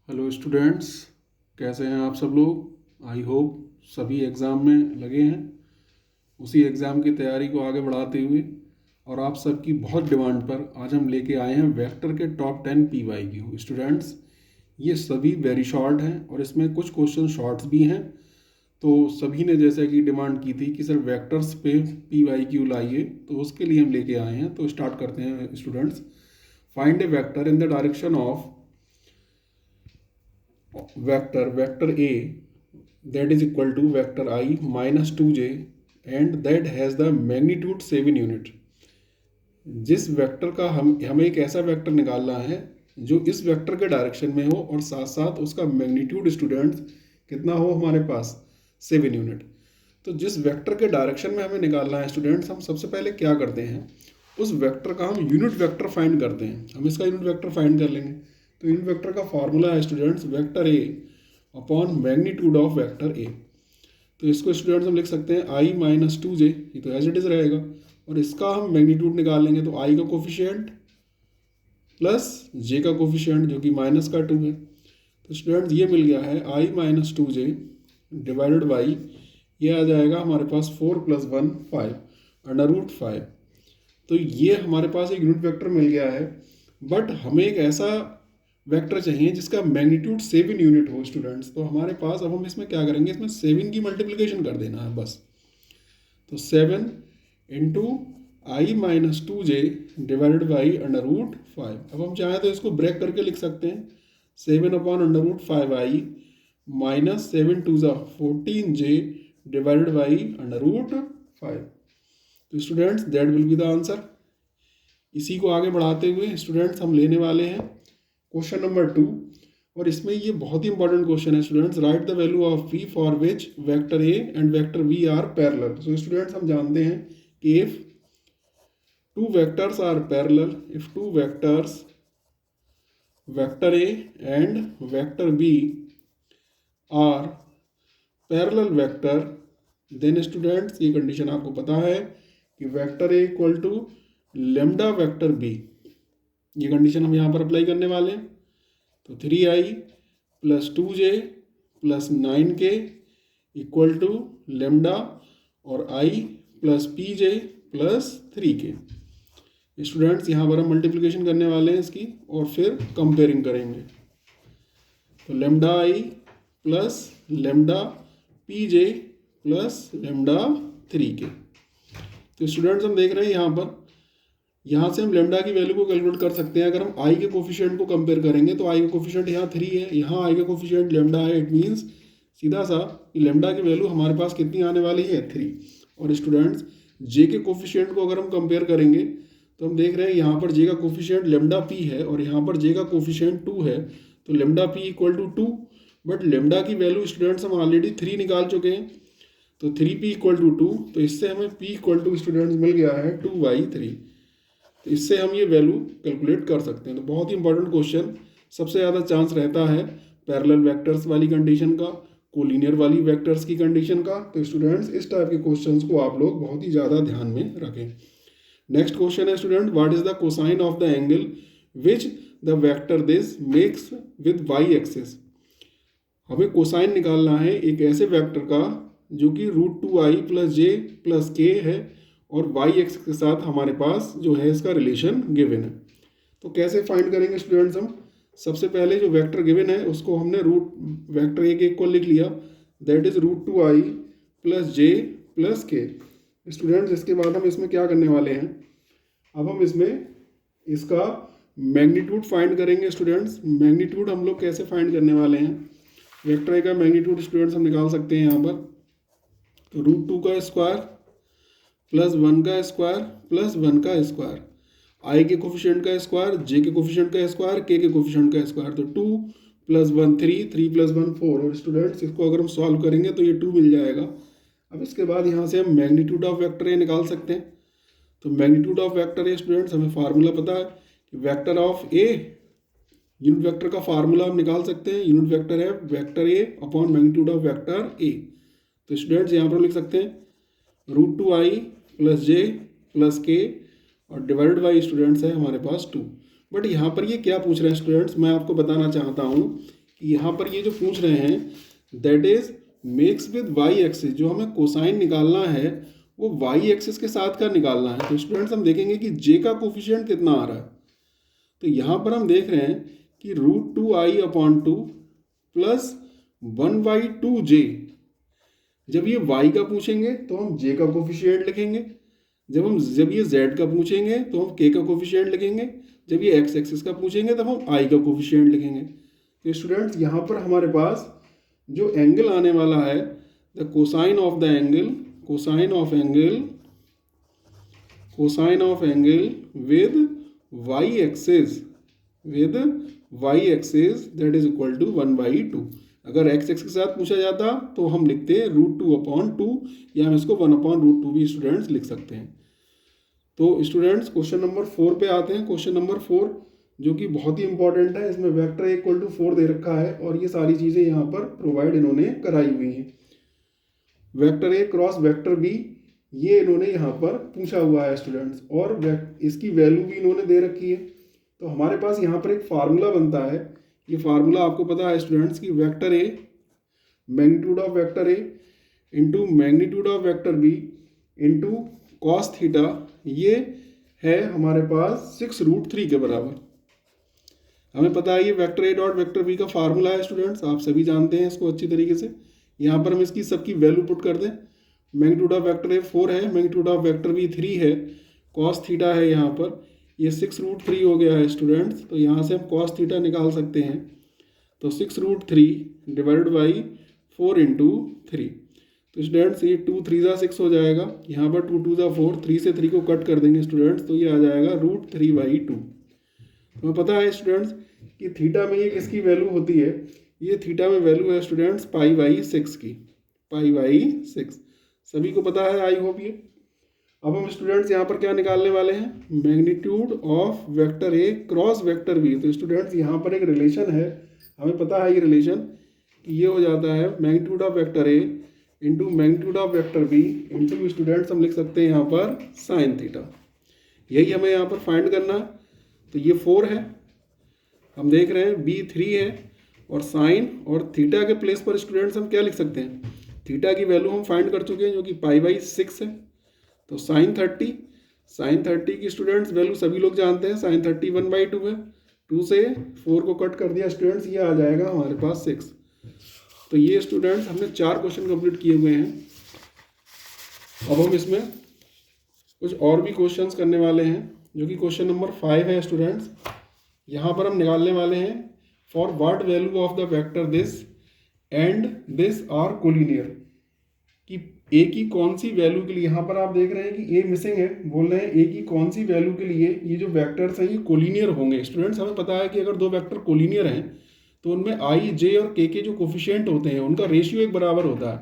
Hello students, कैसे हैं आप सब लोग। आई होप सभी एग्ज़ाम में लगे हैं, उसी एग्ज़ाम की तैयारी को आगे बढ़ाते हुए। और आप सबकी बहुत डिमांड पर आज हम लेके आए हैं वेक्टर के टॉप 10 PYQ। स्टूडेंट्स, ये सभी वेरी शॉर्ट हैं और इसमें कुछ क्वेश्चन शॉर्ट्स भी हैं। तो सभी ने जैसे कि डिमांड की थी कि सर वेक्टर्स पे PYQ लाइए, तो उसके लिए हम लेके आए हैं। तो स्टार्ट करते हैं students. Find A vector in the direction of vector a that is equal to vector I minus 2j and that has the magnitude 7 unit. जिस वेक्टर का हमें एक ऐसा वेक्टर निकालना है जो इस वेक्टर के डायरेक्शन में हो और साथ साथ उसका मैग्नीट्यूड स्टूडेंट्स कितना हो हमारे पास 7 यूनिट। तो जिस वेक्टर के डायरेक्शन में हमें निकालना है स्टूडेंट्स, हम सबसे पहले क्या करते हैं, उस वेक्टर का हम यूनिट वेक्टर फाइंड करते हैं। हम इसका यूनिट वेक्टर फाइंड कर लेंगे। तो यूनिट वेक्टर का फॉर्मूला है students vector A upon magnitude of vector ए। तो इसको स्टूडेंट्स हम लिख सकते हैं आई माइनस 2j, ये तो एज इट इज़ रहेगा। और इसका हम मैग्नीट्यूड निकाल लेंगे तो आई का कोफिशिएंट प्लस जे का कोफिशिएंट जो कि माइनस का 2 है। तो स्टूडेंट्स ये मिल गया है आई माइनस 2j डिवाइडेड बाई, ये आ जाएगा हमारे पास 4 + 1 5 √5। तो ये हमारे पास एक यूनिट वेक्टर मिल गया है। बट हमें एक ऐसा वेक्टर चाहिए जिसका मैग्नीट्यूड 7 यूनिट हो स्टूडेंट्स। तो हमारे पास अब हम इसमें क्या करेंगे, इसमें 7 की मल्टीप्लिकेशन कर देना है बस। तो 7 into I minus 2j divided by √5। अब हम चाहें तो इसको ब्रेक करके लिख सकते हैं 7 upon √5i minus 7 2 14j divided by √5। तो students that will be the answer. इसी को आगे बढ़ाते हुए स्टूडेंट्स हम लेने वाले हैं क्वेश्चन नंबर 2। और इसमें ये बहुत ही इंपॉर्टेंट क्वेश्चन है students. Right the value of v for which vector a and vector v are parallel. So students हम जानते हैं कि if two vectors are parallel, if two vectors vector a and vector b are parallel vector, then students ये condition आपको पता है कि vector a equal to lambda vector b। ये कंडीशन हम यहाँ पर अप्लाई करने वाले हैं। तो 3i + 2j + 9k equal to lambda और i + pj + 3k। स्टूडेंट्स यहाँ पर हम मल्टीप्लिकेशन करने वाले हैं इसकी और फिर कंपेयरिंग करेंगे। तो lambda i + lambda pj + lambda 3k। तो स्टूडेंट्स हम देख रहे हैं यहाँ से हम लेमडा की वैल्यू को कैलकुलेट कर सकते हैं। अगर हम आई के कोफिशिएंट को कंपेयर करेंगे तो आई का कोफिशिएंट यहाँ 3 है, यहाँ आई का कोफिशिएंट लेमडा है। इट मीन्स सीधा सा कि लेमडा की वैल्यू हमारे पास कितनी आने वाली है 3। और स्टूडेंट्स जे के कोफिशिएंट को अगर हम कंपेयर करेंगे तो हम देख रहे हैं यहाँ पर जे का कोफिशिएंट लेमडा पी है और यहाँ पर जे का कोफिशिएंट 2 है। तो lambda P equal to 2, but lambda की वैल्यू स्टूडेंट्स हम ऑलरेडी 3 निकाल चुके हैं। तो 3p इक्वल टू 2, तो इससे हमें p इक्वल टू स्टूडेंट्स मिल गया है 2/3। तो इससे हम ये वैल्यू कैलकुलेट कर सकते हैं। तो बहुत ही इंपॉर्टेंट क्वेश्चन। सबसे ज़्यादा चांस रहता है पैरेलल वेक्टर्स वाली कंडीशन का, कोलिनियर वाली वेक्टर्स की कंडीशन का। तो स्टूडेंट्स इस टाइप के क्वेश्चंस को आप लोग बहुत ही ज़्यादा ध्यान में रखें। नेक्स्ट क्वेश्चन है student, what is the cosine of the angle which the vector this makes with y axis. हमें कोसाइन निकालना है एक ऐसे वेक्टर का जो कि √2i + j + k है और y एक्सिस के साथ हमारे पास जो है इसका रिलेशन गिवन है। तो कैसे फाइंड करेंगे स्टूडेंट्स हम, सबसे पहले जो वेक्टर गिवन है उसको हमने वेक्टर a के इक्वल लिख लिया, that is √2i + j + k। Students इसके बाद हम इसमें क्या करने वाले हैं, अब हम इसमें इसका मैग्नीट्यूड फाइंड करेंगे। स्टूडेंट्स मैग्नीट्यूड हम लोग कैसे फाइंड करने वाले हैं, वेक्टर a का मैग्नीट्यूड स्टूडेंट्स हम निकाल सकते हैं यहाँ पर। तो √2 का स्क्वायर + 1 का स्क्वायर + 1 का स्क्वायर, आई के कोफिशिएंट का स्क्वायर, जे के कोफिशिएंट का स्क्वायर, के कोफिशिएंट का स्क्वायर। तो 2 + 1 3, 3 + 1 4। और स्टूडेंट्स इसको अगर हम सॉल्व करेंगे तो ये 2 मिल जाएगा। अब इसके बाद यहाँ से हम मैग्नीट्यूड ऑफ वेक्टर ए निकाल सकते हैं। तो magnitude of vector A students हमें फार्मूला पता है कि vector of A, unit vector का फार्मूला हम निकाल सकते हैं। यूनिट वेक्टर है vector A upon magnitude of vector ए। तो स्टूडेंट्स यहाँ पर लिख सकते हैं √2i + j + k और डिवाइडेड बाई स्टूडेंट्स है हमारे पास 2। बट यहाँ पर ये क्या पूछ रहे हैं स्टूडेंट्स, मैं आपको बताना चाहता हूँ कि यहाँ पर ये जो पूछ रहे हैं that is makes with Y axis, जो हमें कोसाइन निकालना है वो वाई एक्सिस के साथ का निकालना है। तो स्टूडेंट्स हम देखेंगे कि जे का कोफिशिएंट कितना आ रहा है। तो यहाँ पर हम देख रहे हैं कि √2i/2 प्लस 1/2j। जब ये y का पूछेंगे तो हम j का कोफिशिएंट लिखेंगे, जब ये z का पूछेंगे तो हम k का कोफिशिएंट लिखेंगे, जब ये x एक्सिस का पूछेंगे तब हम i का कोफिशिएंट लिखेंगे। तो स्टूडेंट्स यहाँ पर हमारे पास जो एंगल आने वाला है the cosine of angle with y axis that is equal to 1/2। अगर x एक्सिस के साथ पूछा जाता तो हम लिखते √2/2 या हम इसको 1/√2 भी स्टूडेंट्स लिख सकते हैं। तो स्टूडेंट्स क्वेश्चन नंबर 4 पे आते हैं। क्वेश्चन नंबर 4 जो कि बहुत ही इंपॉर्टेंट है, इसमें वेक्टर a = 4 दे रखा है और ये सारी चीज़ें यहाँ पर प्रोवाइड इन्होंने कराई हुई हैं। Vector a cross vector b ये इन्होंने यहाँ पर पूछा हुआ है स्टूडेंट्स, और इसकी वैल्यू भी इन्होंने दे रखी है। तो हमारे पास यहाँ पर एक फार्मूला बनता है। ये फार्मूला आपको पता है स्टूडेंट्स की vector a magnitude of vector a into magnitude of vector b into cos theta, ये है हमारे पास 6√3 के बराबर। हमें पता है ये vector a dot vector b का फार्मूला है स्टूडेंट्स, आप सभी जानते हैं इसको अच्छी तरीके से। यहाँ पर हम इसकी सबकी वैल्यू पुट कर दें। मैग्नीट्यूड ऑफ वेक्टर a 4 है, मैग्नीट्यूड ऑफ वेक्टर b 3 है, कॉस थीटा है यहाँ पर, ये 6√3 हो गया है स्टूडेंट्स। तो यहाँ से हम कॉस थीटा निकाल सकते हैं। तो 6√3 डिवाइडेड बाई 4 इंटू 3। तो स्टूडेंट्स ये 2 3 जा 6 हो जाएगा, यहाँ पर 2 2 जा 4, 3 से 3 को कट कर देंगे स्टूडेंट्स, तो ये आ जाएगा √3/2। हमें पता है स्टूडेंट्स कि थीटा में ये किसकी वैल्यू होती है, ये थीटा में वैल्यू है स्टूडेंट्स π/6 की, π/6 सभी को पता है आई होप ये। अब हम स्टूडेंट्स यहाँ पर क्या निकालने वाले हैं, magnitude of vector a cross vector b। तो स्टूडेंट्स यहाँ पर एक रिलेशन है, हमें पता है ये रिलेशन कि ये हो जाता है magnitude of vector a into magnitude of vector b into students हम लिख सकते हैं यहाँ पर साइन थीटा। यही हमें यहाँ पर फाइंड करना है। तो ये 4 है, हम देख रहे हैं b 3 है, और साइन और थीटा के प्लेस पर स्टूडेंट्स हम क्या लिख सकते हैं, थीटा की वैल्यू हम फाइंड कर चुके हैं जो कि π/6 है। तो साइन 30 की स्टूडेंट्स वैल्यू सभी लोग जानते हैं, साइन 30 1/2 है, 2 से 4 को कट कर दिया स्टूडेंट्स, ये आ जाएगा हमारे पास 6। तो ये स्टूडेंट्स हमने 4 क्वेश्चन कंप्लीट किए हुए हैं। अब हम इसमें कुछ और भी क्वेश्चंस करने वाले हैं जो कि क्वेश्चन नंबर 5 है स्टूडेंट्स। यहाँ पर हम निकालने वाले हैं for what value of the vector this and this are collinear, कि ए की कौन सी वैल्यू के लिए, यहाँ पर आप देख रहे हैं कि ए मिसिंग है, बोल रहे हैं ए की कौन सी वैल्यू के लिए ये जो वेक्टर्स हैं ये कोलिनियर होंगे। स्टूडेंट्स हमें पता है कि अगर दो वेक्टर कोलिनियर हैं तो उनमें आई जे और के जो कोफिशिएंट होते हैं उनका रेशियो एक बराबर होता है।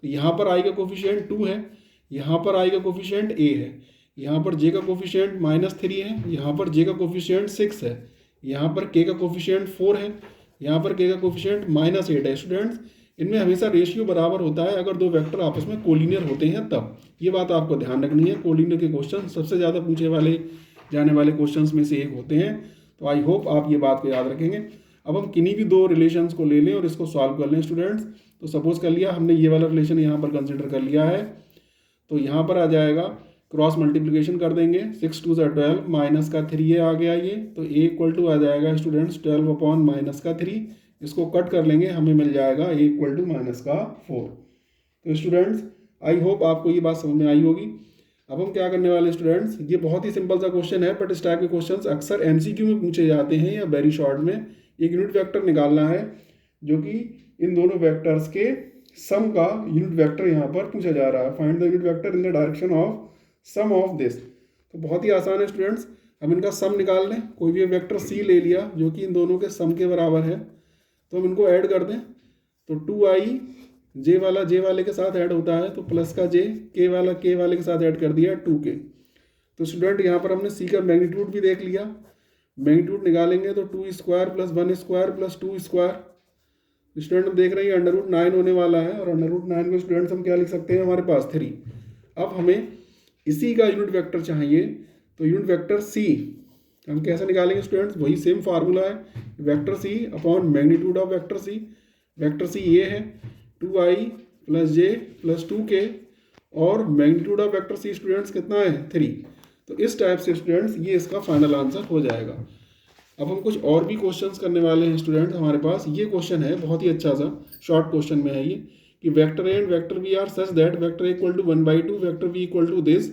तो यहाँ पर आई का कोफिशिएंट 2 है, यहाँ पर आई का कोफिशिएंट ए है, यहाँ पर जे का कोफिशिएंट -3 है, यहाँ पर जे का कोफिशिएंट 6 है, यहाँ पर के का कोफिशिएंट 4 है, यहाँ पर के का कोफिशिएंट -8 है। स्टूडेंट्स इनमें हमेशा रेशियो बराबर होता है अगर दो वेक्टर आपस में कोलिनियर होते हैं तब। ये बात आपको ध्यान रखनी है। कोलिनियर के क्वेश्चन सबसे ज़्यादा पूछे जाने वाले क्वेश्चंस में से एक होते हैं। तो आई होप आप ये बात को याद रखेंगे। अब हम किन्हीं भी दो रिलेशंस को ले लें और इसको सॉल्व कर लें स्टूडेंट्स। तो सपोज कर लिया हमने ये वाला रिलेशन यहाँ पर कंसिडर कर लिया है, तो यहाँ पर आ जाएगा क्रॉस मल्टीप्लिकेशन कर देंगे, 6 2 = 12 माइनस का 3 ये आ गया ये, तो a = आ जाएगा स्टूडेंट्स 12/-3। इसको कट कर लेंगे, हमें मिल जाएगा a = -4। तो स्टूडेंट्स आई होप आपको ये बात समझ में आई होगी। अब हम क्या करने वाले स्टूडेंट्स, ये बहुत ही सिंपल सा क्वेश्चन है बट इस टाइप के क्वेश्चंस अक्सर एमसीक्यू में पूछे जाते हैं या वेरी शॉर्ट में। एक यूनिट वेक्टर निकालना है जो कि इन दोनों वेक्टर्स के सम का यूनिट वेक्टर यहाँ पर पूछा जा रहा है। Find the unit vector in the direction of sum of this. तो बहुत ही आसान है स्टूडेंट्स, हम इनका सम निकाल लें। कोई भी वेक्टर सी ले लिया जो कि इन दोनों के सम के बराबर है, तो हम इनको ऐड कर दें। तो 2i जे वाला जे वाले के साथ ऐड होता है, तो प्लस का जे, के वाला के वाले के साथ ऐड कर दिया 2k। तो स्टूडेंट यहाँ पर हमने सी का मैग्नीट्यूड भी देख लिया। मैग्नीट्यूड निकालेंगे तो 2² + 1² + 2²। स्टूडेंट हम देख रहे हैं √9 होने वाला है, और √9 को स्टूडेंट्स हम क्या लिख सकते हैं, हमारे पास 3। अब हमें इसी का यूनिट वेक्टर चाहिए, तो यूनिट वेक्टर सी हम कैसे निकालेंगे स्टूडेंट्स? वही सेम फार्मूला है, vector C upon magnitude of vector C. Vector C ये है 2i + j + 2k, और magnitude of vector C students कितना है? 3। तो इस टाइप से स्टूडेंट्स ये इसका फाइनल आंसर हो जाएगा। अब हम कुछ और भी क्वेश्चंस करने वाले हैं स्टूडेंट्स। हमारे पास ये क्वेश्चन है बहुत ही अच्छा सा, शॉर्ट क्वेश्चन में है ये, कि vector A and vector B are such that vector A = 1/2 vector B = this,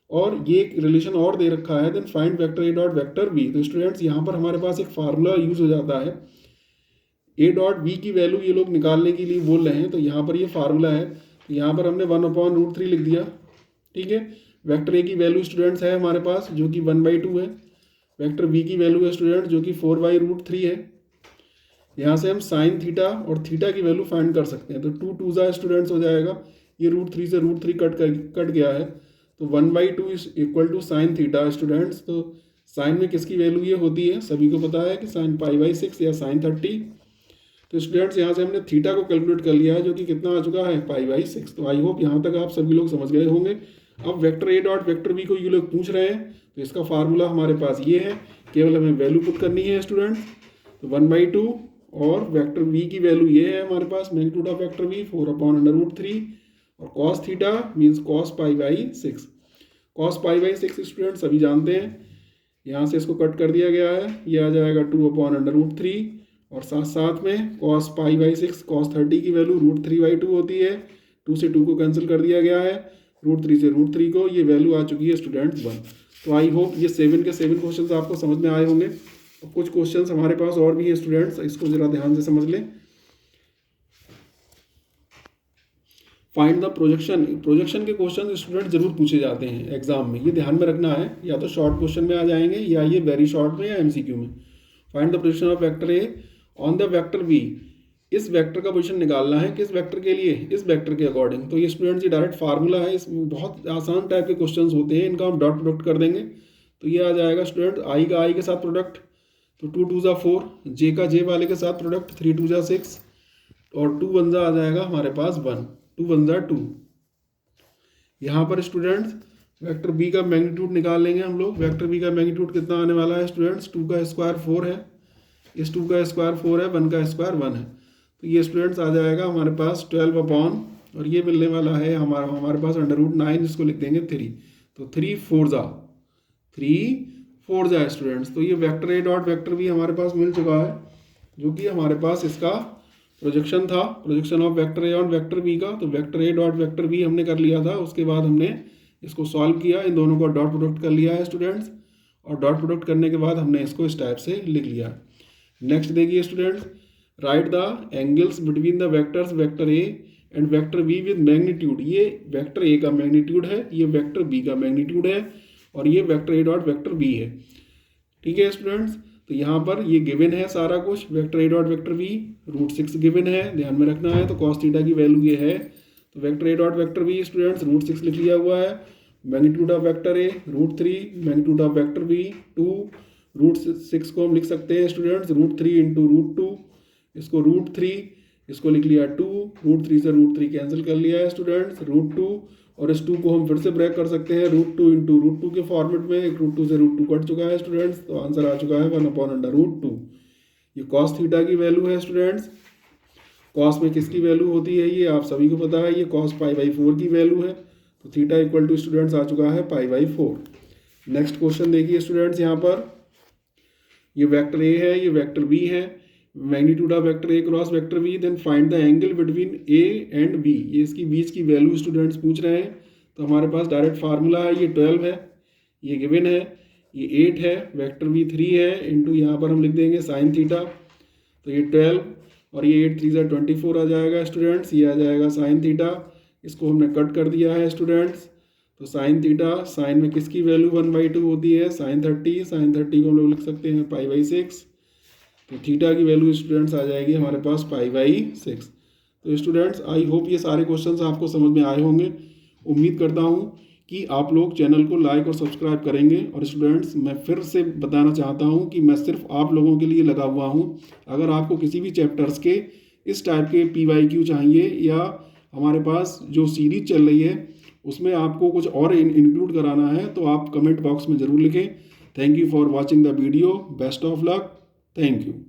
और ये एक रिलेशन और दे रखा है, then find vector A dot vector B. तो स्टूडेंट्स यहाँ पर हमारे पास एक फार्मूला यूज हो जाता है, ए डॉट बी की वैल्यू ये लोग निकालने के लिए बोल रहे हैं। तो यहाँ पर ये फार्मूला है, तो यहाँ पर हमने 1/√3 लिख दिया, ठीक है। वेक्टर ए की वैल्यू स्टूडेंट्स है हमारे पास जो कि 1/2 है, वेक्टर बी की वैल्यू है स्टूडेंट जो कि 4/√3 है। यहाँ से हम साइन थीटा और थीटा की वैल्यू फाइंड कर सकते हैं। तो 2 स्टूडेंट्स हो जाएगा, ये √3 से √3 कट गया है, तो 1/2 = साइन थीटा स्टूडेंट्स। तो साइन में किसकी वैल्यू ये होती है? सभी को पता है कि साइन π/6 या साइन 30। तो स्टूडेंट्स यहाँ से हमने थीटा को कैलकुलेट कर लिया है जो कि कितना आ चुका है? π/6। तो आई होप यहाँ तक आप सभी लोग समझ गए होंगे। अब vector A dot vector B को ये लोग पूछ रहे हैं, तो इसका फार्मूला हमारे पास ये है, केवल हमें वैल्यू पुट करनी है स्टूडेंट्स। तो 1/2 और वेक्टर बी की वैल्यू ये है हमारे पास, मैग्नीट्यूड ऑफ वेक्टर बी 4/√3, और cos theta means cos π/6। Cos π/6 student सभी जानते हैं, यहाँ से इसको कट कर दिया गया है, ये आ जाएगा 2/√3, और साथ साथ में कॉस π/6 कॉस 30 की वैल्यू √3/2 होती है, 2 से 2 को कैंसिल कर दिया गया है, √3 से √3 को, ये वैल्यू आ चुकी है स्टूडेंट्स 1। तो आई होप ये 7 के 7 क्वेश्चंस आपको समझ में आए होंगे। और कुछ क्वेश्चंस हमारे पास और भी है स्टूडेंट्स, इसको जरा ध्यान से समझ लें। Find the projection. प्रोजेक्शन के क्वेश्चन स्टूडेंट जरूर पूछे जाते हैं एग्जाम में, ये ध्यान में रखना है, या तो शॉर्ट क्वेश्चन में आ जाएंगे या ये वेरी शॉर्ट में या एमसीक्यू में। Find the position of vector A on the vector B. इस वेक्टर का पोजीशन निकालना है किस वेक्टर के लिए? इस वेक्टर के अकॉर्डिंग। तो ये स्टूडेंट्स ये डायरेक्ट फार्मूला है, इसमें बहुत आसान टाइप के क्वेश्चंस होते हैं, इनका हम डॉट प्रोडक्ट कर देंगे। तो ये आ जाएगा स्टूडेंट आई का आई के साथ प्रोडक्ट, तो 2 2 4, जे का जे वाले के साथ प्रोडक्ट 3 2 6, और 2 1 आ जाएगा हमारे पास 1, 2 1 2। यहाँ पर स्टूडेंट्स वेक्टर बी का मैग्नीट्यूड निकाल लेंगे हम लोग। वेक्टर बी का मैग्नीट्यूड कितना आने वाला है स्टूडेंट्स? 2 का स्क्वायर 4 है, इस 2 का स्क्वायर 4 है, 1 का स्क्वायर 1 है, तो ये स्टूडेंट्स आ जाएगा हमारे पास 12 और ये मिलने वाला है हमारे पास √9, इसको लिख देंगे 3, तो 3 4 जा स्टूडेंट्स। तो ये vector A dot vector B हमारे पास मिल चुका है, जो कि हमारे पास इसका प्रोजेक्शन था, projection of vector A on vector B का। तो vector A dot vector B हमने कर लिया था, उसके बाद हमने इसको सॉल्व किया, इन दोनों को डॉट प्रोडक्ट कर लिया है स्टूडेंट्स, और डॉट प्रोडक्ट करने के बाद हमने इसको इस टाइप से लिख लिया। नेक्स्ट देखिए students, right the angles between the vectors vector A and vector be with magnitude. ये वेक्टर ए का मैग्नीट्यूड है, ये वेक्टर बी का मैग्नीट्यूड है, और ये vector A dot vector B है, ठीक है स्टूडेंट्स। तो यहाँ पर ये गिवन है सारा कुछ, vector A dot vector B √6 given है, ध्यान में रखना है। तो कॉस थीटा की वैल्यू ये है, तो vector A dot vector B students √6 लिख लिया हुआ है, magnitude of vector A √3, magnitude of vector B 2, √6 को हम लिख सकते हैं स्टूडेंट्स √3 × √2, इसको √3, इसको लिख लिया 2, √3 से √3 कैंसिल कर लिया है स्टूडेंट्स, √2, और इस 2 को हम फिर से ब्रेक कर सकते हैं √2 × √2 के फॉर्मेट में, एक √2 से √2 कट चुका है स्टूडेंट्स, तो आंसर आ चुका है 1/√2। ये कॉस थीटा की वैल्यू है स्टूडेंट्स। कॉस में किसकी वैल्यू होती है ये आप सभी को पता है, ये कॉस π/4 की वैल्यू है, तो थीटा = स्टूडेंट्स आ चुका है π/4। नेक्स्ट क्वेश्चन देखिए स्टूडेंट्स, यहाँ पर ये वेक्टर ए है, ये वेक्टर बी है, magnitude of vector A cross vector B, then find the angle between A and B. ये इसकी बीच की वैल्यू स्टूडेंट्स पूछ रहे हैं, तो हमारे पास डायरेक्ट फार्मूला है, ये 12 है, ये गिवन है, ये 8 है, वेक्टर बी 3 है, इंटू यहाँ पर हम लिख देंगे साइन थीटा, तो ये 12 और ये 8 3 से 24 आ जाएगा स्टूडेंट्स, ये आ जाएगा साइन थीटा, इसको हमने कट कर दिया है स्टूडेंट्स। तो साइन थीटा, साइन में किसकी वैल्यू 1/2 होती है? साइन 30, साइन 30 को हम लोग लिख सकते हैं π/6, तो थीटा की वैल्यू स्टूडेंट्स आ जाएगी हमारे पास π/6। तो स्टूडेंट्स आई होप ये सारे क्वेश्चंस आपको समझ में आए होंगे। उम्मीद करता हूँ कि आप लोग चैनल को लाइक और सब्सक्राइब करेंगे। और स्टूडेंट्स मैं फिर से बताना चाहता हूँ कि मैं सिर्फ आप लोगों के लिए लगा हुआ हूँ। अगर आपको किसी भी चैप्टर्स के इस टाइप के PYQ चाहिए, या हमारे पास जो सीरीज चल रही है उसमें आपको कुछ और इंक्लूड कराना है, तो आप कमेंट बॉक्स में ज़रूर लिखें, Thank you for watching the video. Best of luck. Thank you.